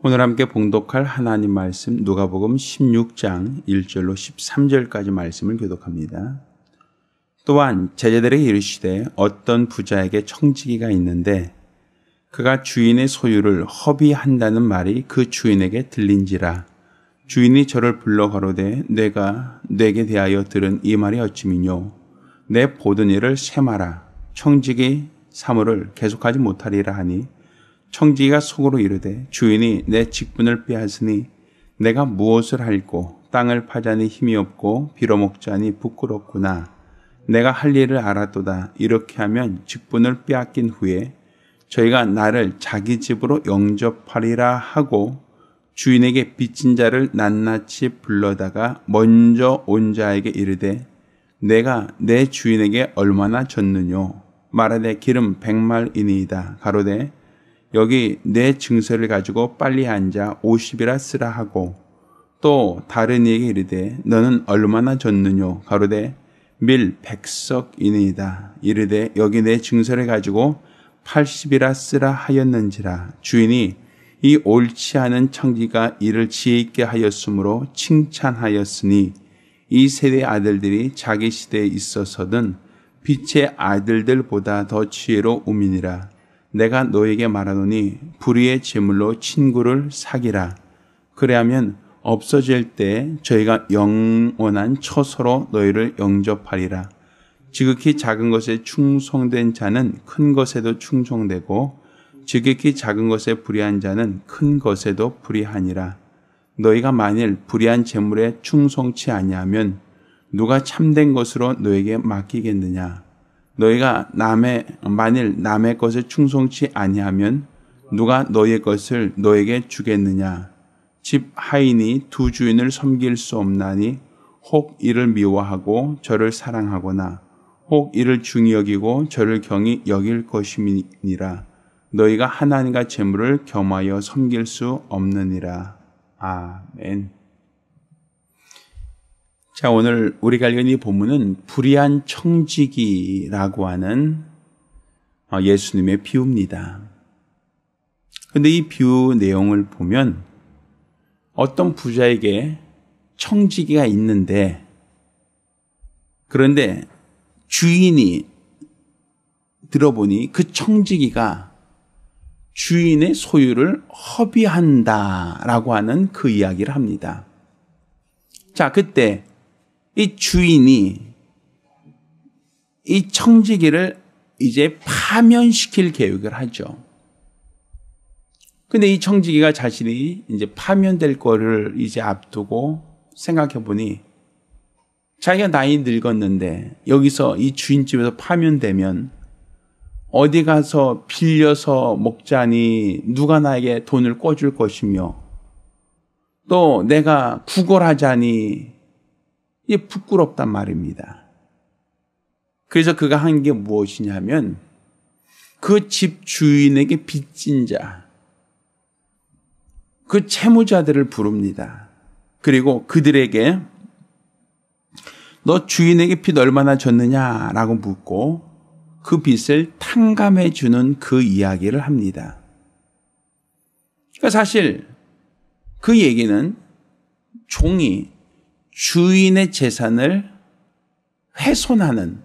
오늘 함께 봉독할 하나님 말씀 누가복음 16장 1절로 13절까지 말씀을 교독합니다. 또한 제자들에게 이르시되 어떤 부자에게 청지기가 있는데 그가 주인의 소유를 허비한다는 말이 그 주인에게 들린지라. 주인이 저를 불러 가로되 내가 내게 대하여 들은 이 말이 어찌미뇨. 내 보던 일을 셈하라. 청지기 사물을 계속하지 못하리라 하니 청지기가 속으로 이르되 주인이 내 직분을 빼앗으니 내가 무엇을 할꼬. 땅을 파자니 힘이 없고 빌어먹자니 부끄럽구나. 내가 할 일을 알았도다. 이렇게 하면 직분을 빼앗긴 후에 저희가 나를 자기 집으로 영접하리라 하고 주인에게 빚진 자를 낱낱이 불러다가 먼저 온 자에게 이르되 내가 내 주인에게 얼마나 졌느뇨. 말하되 기름 100말이니이다. 가로되 여기 내 증서를 가지고 빨리 앉아 50이라 쓰라 하고 또 다른 이에게 이르되 너는 얼마나 졌느뇨. 가로되 밀 100석이니이다. 이르되 여기 내 증서를 가지고 80이라 쓰라 하였는지라. 주인이 이 옳지 않은 청지기가 이를 지혜 있게 하였으므로 칭찬하였으니 이 세대 아들들이 자기 시대에 있어서든 빛의 아들들보다 더 지혜로우미니라. 내가 너에게 말하노니 불의의 제물로 친구를 사귀라. 그래야면 없어질 때 저희가 영원한 처소로 너희를 영접하리라. 지극히 작은 것에 충성된 자는 큰 것에도 충성되고 지극히 작은 것에 불의한 자는 큰 것에도 불의하니라. 너희가 만일 불의한 제물에 충성치 아니하면 누가 참된 것으로 너에게 맡기겠느냐. 너희가 만일 남의 것에 충성치 아니하면 누가 너희의 것을 너에게 주겠느냐. 집 하인이 두 주인을 섬길 수 없나니 혹 이를 미워하고 저를 사랑하거나 혹 이를 중히 여기고 저를 경히 여길 것임이니라. 너희가 하나님과 재물을 겸하여 섬길 수 없느니라. 아멘. 자, 오늘 우리가 읽은 이 본문은 불의한 청지기라고 하는 예수님의 비유입니다. 그런데 이 비유 내용을 보면 어떤 부자에게 청지기가 있는데 그런데 주인이 들어보니 그 청지기가 주인의 소유를 허비한다라고 하는 그 이야기를 합니다. 자, 그때 이 주인이 이 청지기를 이제 파면시킬 계획을 하죠. 근데 이 청지기가 자신이 이제 파면될 거를 이제 앞두고 생각해 보니 자기가 나이 늙었는데 여기서 이 주인집에서 파면되면 어디 가서 빌려서 먹자니 누가 나에게 돈을 꿔줄 것이며 또 내가 구걸하자니 이게 부끄럽단 말입니다. 그래서 그가 한 게 무엇이냐면 그 집 주인에게 빚진 자, 그 채무자들을 부릅니다. 그리고 그들에게 너 주인에게 빚 얼마나 졌느냐라고 묻고 그 빚을 탕감해 주는 그 이야기를 합니다. 그러니까 사실 그 얘기는 종이 주인의 재산을 훼손하는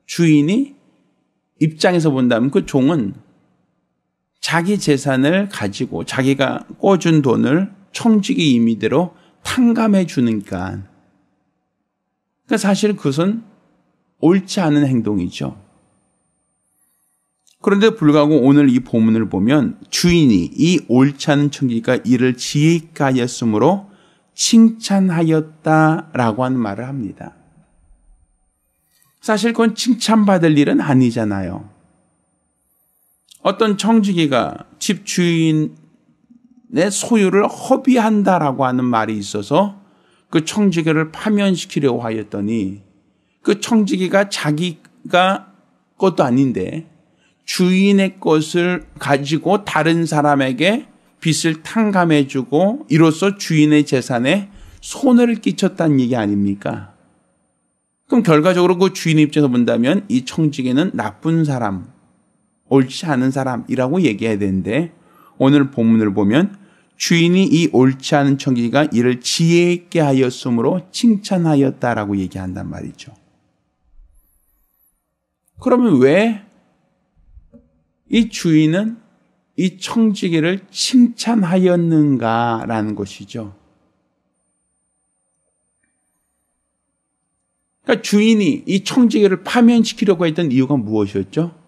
주인이 입장에서 본다면 그 종은 자기 재산을 가지고 자기가 꿔준 돈을 청지기 임의대로 탕감해 주니까 그러니까 사실 그것은 옳지 않은 행동이죠. 그런데 불구하고 오늘 이 본문을 보면 주인이 이 옳지 않은 청지기가 이를 지혜 있게 하였으므로 칭찬하였다라고 하는 말을 합니다. 사실 그건 칭찬받을 일은 아니잖아요. 어떤 청지기가 집 주인의 소유를 허비한다라고 하는 말이 있어서 그 청지기를 파면시키려고 하였더니 그 청지기가 자기가 것도 아닌데 주인의 것을 가지고 다른 사람에게 빚을 탕감해주고 이로써 주인의 재산에 손해를 끼쳤다는 얘기 아닙니까? 그럼 결과적으로 그 주인 입장에서 본다면 이 청지기는 나쁜 사람, 옳지 않은 사람이라고 얘기해야 되는데 오늘 본문을 보면 주인이 이 옳지 않은 청지기가 이를 지혜 있게 하였으므로 칭찬하였다라고 얘기한단 말이죠. 그러면 왜 이 주인은 이 청지기를 칭찬하였는가라는 것이죠. 그러니까 주인이 이 청지기를 파면시키려고 했던 이유가 무엇이었죠?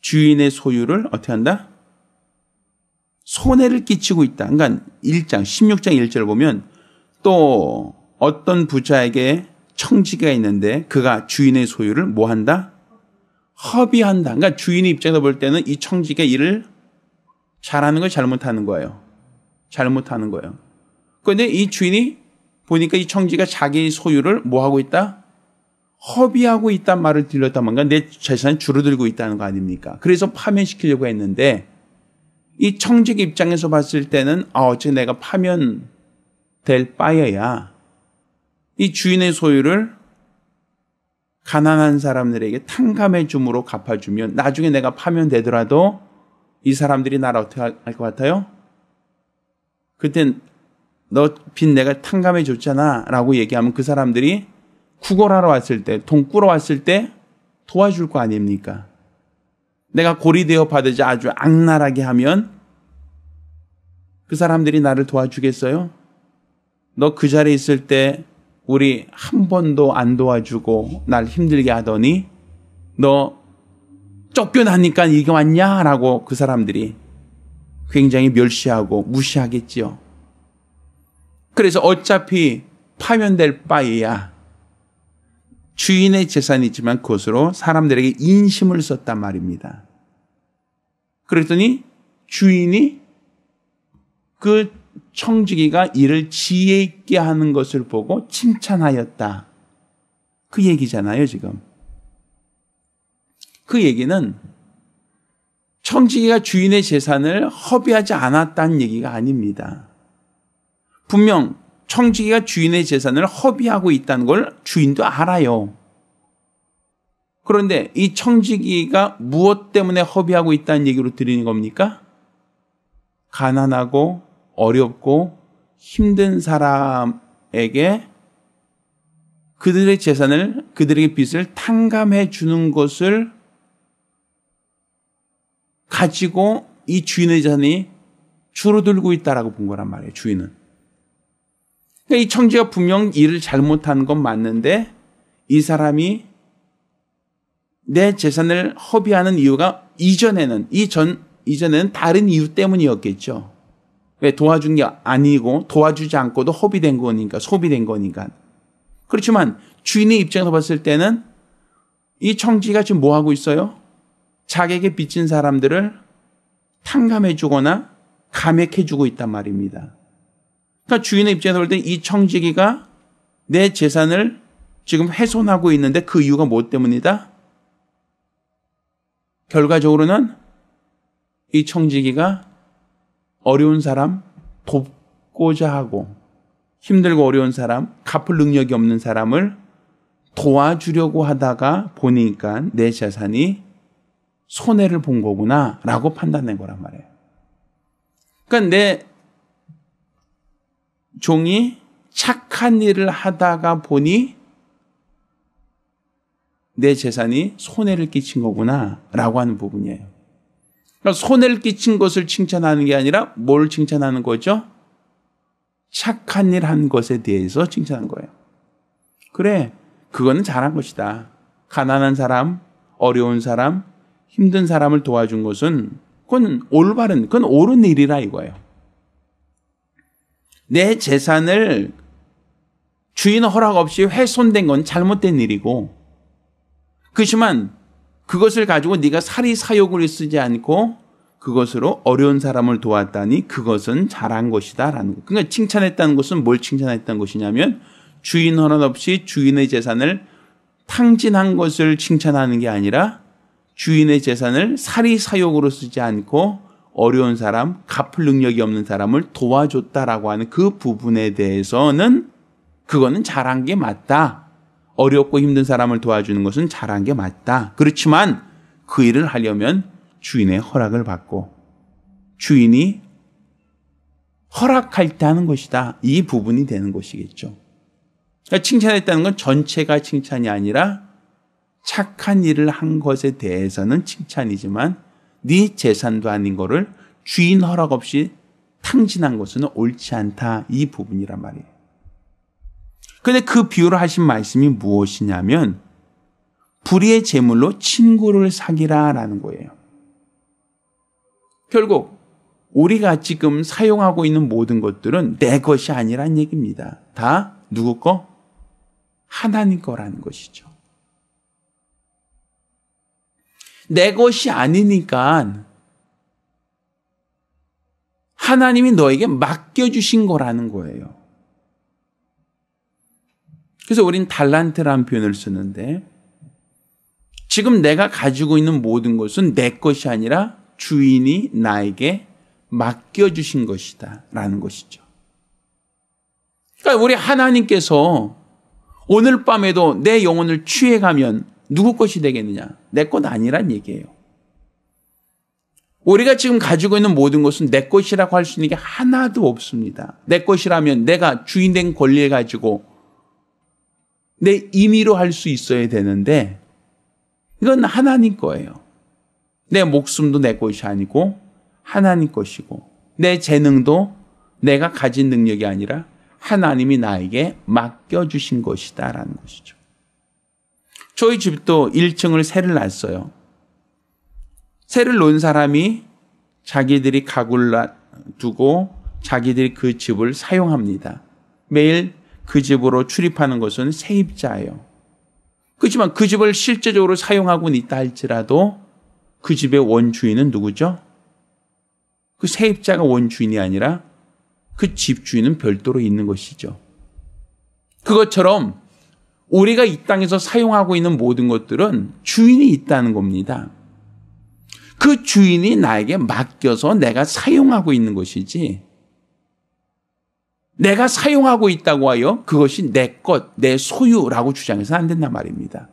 주인의 소유를 어떻게 한다? 손해를 끼치고 있다. 그러니까 16장 1절을 보면 또 어떤 부자에게 청지기가 있는데 그가 주인의 소유를 뭐 한다? 허비한다. 그러니까 주인의 입장에서 볼 때는 이 청지기가 일을 잘하는 거예요, 잘못하는 거예요? 잘못하는 거예요. 그런데 이 주인이 보니까 이 청지기가 자기 소유를 뭐 하고 있다? 허비하고 있다는 말을 들렸단 말인가? 내 재산이 줄어들고 있다는 거 아닙니까? 그래서 파면시키려고 했는데 이 청지기 입장에서 봤을 때는 어째 내가 파면될 바여야 이 주인의 소유를 가난한 사람들에게 탕감해 줌으로 갚아주면 나중에 내가 파면되더라도 이 사람들이 나를 어떻게 할 것 같아요? 그땐 너 빚 내가 탕감해 줬잖아 라고 얘기하면 그 사람들이 구걸하러 왔을 때, 돈 꾸러 왔을 때 도와줄 거 아닙니까? 내가 고리되어 받으지 아주 악랄하게 하면 그 사람들이 나를 도와주겠어요? 너 그 자리에 있을 때 우리 한 번도 안 도와주고 날 힘들게 하더니 너 쫓겨나니까 이게 왔냐? 라고 그 사람들이 굉장히 멸시하고 무시하겠지요. 그래서 어차피 파면될 바에야 주인의 재산이 있지만 그것으로 사람들에게 인심을 썼단 말입니다. 그랬더니 주인이 그 청지기가 이를 지혜 있게 하는 것을 보고 칭찬하였다. 그 얘기잖아요, 지금. 그 얘기는 청지기가 주인의 재산을 허비하지 않았다는 얘기가 아닙니다. 분명 청지기가 주인의 재산을 허비하고 있다는 걸 주인도 알아요. 그런데 이 청지기가 무엇 때문에 허비하고 있다는 얘기로 드리는 겁니까? 가난하고 어렵고 힘든 사람에게 그들의 재산을, 그들에게 빚을 탕감해 주는 것을 가지고 이 주인의 재산이 줄어들고 있다라고 본 거란 말이에요, 주인은. 그러니까 이 청지가 분명 일을 잘못한 건 맞는데 이 사람이 내 재산을 허비하는 이유가 이전에는 다른 이유 때문이었겠죠. 왜 도와준 게 아니고 도와주지 않고도 허비된 거니까, 소비된 거니까. 그렇지만 주인의 입장에서 봤을 때는 이 청지가 지금 뭐 하고 있어요? 자기에게 빚진 사람들을 탕감해 주거나 감액해 주고 있단 말입니다. 그러니까 주인의 입장에서 볼 때 이 청지기가 내 재산을 지금 훼손하고 있는데 그 이유가 뭐 때문이다? 결과적으로는 이 청지기가 어려운 사람 돕고자 하고 힘들고 어려운 사람, 갚을 능력이 없는 사람을 도와주려고 하다가 보니까 내 재산이 손해를 본 거구나 라고 판단된 거란 말이에요. 그러니까 내 종이 착한 일을 하다가 보니 내 재산이 손해를 끼친 거구나 라고 하는 부분이에요. 그러니까 손해를 끼친 것을 칭찬하는 게 아니라 뭘 칭찬하는 거죠? 착한 일 한 것에 대해서 칭찬한 거예요. 그래, 그거는 잘한 것이다. 가난한 사람, 어려운 사람, 힘든 사람을 도와준 것은 그건 올바른, 그건 옳은 일이라 이거예요. 내 재산을 주인 허락 없이 훼손된 건 잘못된 일이고, 그렇지만 그것을 가지고 네가 사리사욕을 쓰지 않고 그것으로 어려운 사람을 도왔다니 그것은 잘한 것이다 라는 거. 그러니까 칭찬했다는 것은 뭘 칭찬했다는 것이냐면 주인 허락 없이 주인의 재산을 탕진한 것을 칭찬하는 게 아니라 주인의 재산을 사리사욕으로 쓰지 않고 어려운 사람, 갚을 능력이 없는 사람을 도와줬다라고 하는 그 부분에 대해서는 그거는 잘한 게 맞다. 어렵고 힘든 사람을 도와주는 것은 잘한 게 맞다. 그렇지만 그 일을 하려면 주인의 허락을 받고 주인이 허락할 때 하는 것이다. 이 부분이 되는 것이겠죠. 그러니까 칭찬했다는 건 전체가 칭찬이 아니라 착한 일을 한 것에 대해서는 칭찬이지만 네 재산도 아닌 거를 주인 허락 없이 탕진한 것은 옳지 않다. 이 부분이란 말이에요. 그런데 그 비유를 하신 말씀이 무엇이냐면 불의의 재물로 친구를 사귀라라는 거예요. 결국 우리가 지금 사용하고 있는 모든 것들은 내 것이 아니란 얘기입니다. 다 누구 거? 하나님 거라는 것이죠. 내 것이 아니니까 하나님이 너에게 맡겨주신 거라는 거예요. 그래서 우린 달란트라는 표현을 쓰는데 지금 내가 가지고 있는 모든 것은 내 것이 아니라 주인이 나에게 맡겨주신 것이다 라는 것이죠. 그러니까 우리 하나님께서 오늘 밤에도 내 영혼을 취해가면 누구 것이 되겠느냐? 내 것 아니란 얘기예요. 우리가 지금 가지고 있는 모든 것은 내 것이라고 할 수 있는 게 하나도 없습니다. 내 것이라면 내가 주인된 권리를 가지고 내 임의로 할 수 있어야 되는데 이건 하나님 거예요. 내 목숨도 내 것이 아니고 하나님 것이고 내 재능도 내가 가진 능력이 아니라 하나님이 나에게 맡겨주신 것이다라는 것이죠. 저희 집도 1층을 새를 놨어요. 새를 놓은 사람이 자기들이 가구를 두고 자기들이 그 집을 사용합니다. 매일 그 집으로 출입하는 것은 세입자예요. 그렇지만 그 집을 실제적으로 사용하고는 있다 할지라도 그 집의 원주인은 누구죠? 그 세입자가 원주인이 아니라 그 집주인은 별도로 있는 것이죠. 그것처럼 우리가 이 땅에서 사용하고 있는 모든 것들은 주인이 있다는 겁니다. 그 주인이 나에게 맡겨서 내가 사용하고 있는 것이지 내가 사용하고 있다고 하여 그것이 내 것, 내 소유라고 주장해서는 안 된단 말입니다.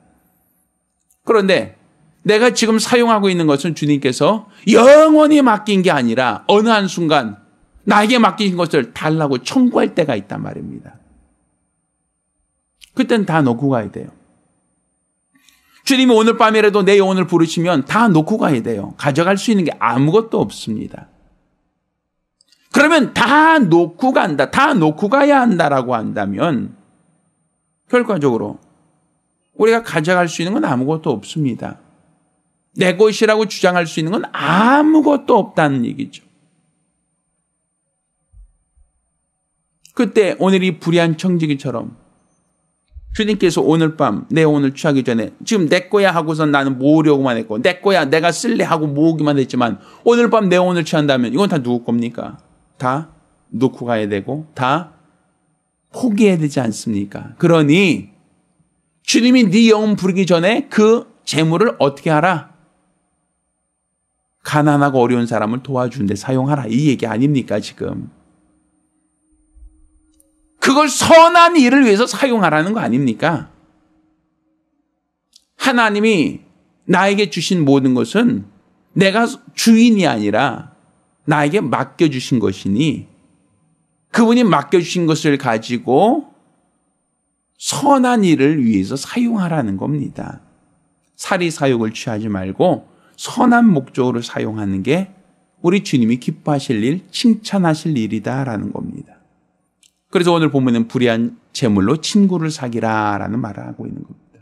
그런데 내가 지금 사용하고 있는 것은 주님께서 영원히 맡긴 게 아니라 어느 한순간 나에게 맡기신 것을 달라고 청구할 때가 있단 말입니다. 그땐 다 놓고 가야 돼요. 주님이 오늘 밤이라도 내 영혼을 부르시면 다 놓고 가야 돼요. 가져갈 수 있는 게 아무것도 없습니다. 그러면 다 놓고 간다, 다 놓고 가야 한다라고 한다면 결과적으로 우리가 가져갈 수 있는 건 아무것도 없습니다. 내 것이라고 주장할 수 있는 건 아무것도 없다는 얘기죠. 그때 오늘 이 불의한 청지기처럼 주님께서 오늘 밤 내 영혼을 취하기 전에 지금 내 거야 하고서 나는 모으려고만 했고 내 거야 내가 쓸래 하고 모으기만 했지만 오늘 밤 내 영혼을 취한다면 이건 다 누구 겁니까? 다 놓고 가야 되고 다 포기해야 되지 않습니까? 그러니 주님이 네 영혼 부르기 전에 그 재물을 어떻게 하라? 가난하고 어려운 사람을 도와주는데 사용하라. 이 얘기 아닙니까 지금? 그걸 선한 일을 위해서 사용하라는 거 아닙니까? 하나님이 나에게 주신 모든 것은 내가 주인이 아니라 나에게 맡겨주신 것이니 그분이 맡겨주신 것을 가지고 선한 일을 위해서 사용하라는 겁니다. 사리사욕을 취하지 말고 선한 목적으로 사용하는 게 우리 주님이 기뻐하실 일, 칭찬하실 일이다라는 겁니다. 그래서 오늘 보면은 불의한 재물로 친구를 사귀라라는 말을 하고 있는 겁니다.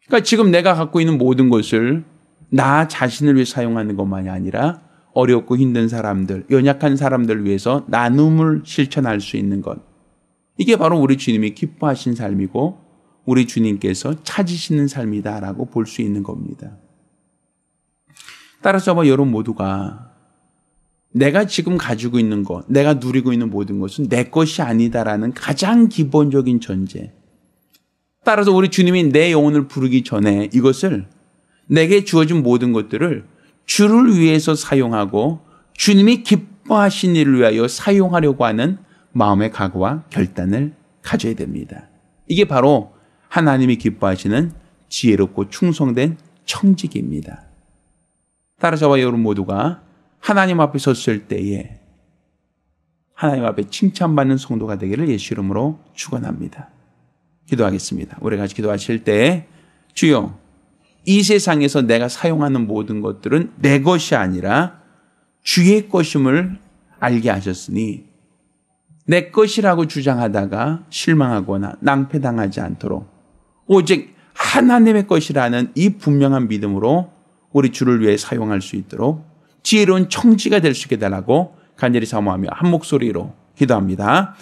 그러니까 지금 내가 갖고 있는 모든 것을 나 자신을 위해 사용하는 것만이 아니라 어렵고 힘든 사람들, 연약한 사람들을 위해서 나눔을 실천할 수 있는 것. 이게 바로 우리 주님이 기뻐하신 삶이고 우리 주님께서 찾으시는 삶이다라고 볼 수 있는 겁니다. 따라서 여러분 모두가 내가 지금 가지고 있는 것, 내가 누리고 있는 모든 것은 내 것이 아니다라는 가장 기본적인 전제. 따라서 우리 주님이 내 영혼을 부르기 전에 이것을 내게 주어진 모든 것들을 주를 위해서 사용하고 주님이 기뻐하신 일을 위하여 사용하려고 하는 마음의 각오와 결단을 가져야 됩니다. 이게 바로 하나님이 기뻐하시는 지혜롭고 충성된 청지기입니다. 따라서 저와 여러분 모두가 하나님 앞에 섰을 때에 하나님 앞에 칭찬받는 성도가 되기를 예수 이름으로 축원합니다. 기도하겠습니다. 우리가 같이 기도하실 때 주여 이 세상에서 내가 사용하는 모든 것들은 내 것이 아니라 주의 것임을 알게 하셨으니 내 것이라고 주장하다가 실망하거나 낭패당하지 않도록 오직 하나님의 것이라는 이 분명한 믿음으로 우리 주를 위해 사용할 수 있도록 지혜로운 청지가 될 수 있게 달라고 간절히 사모하며 한 목소리로 기도합니다.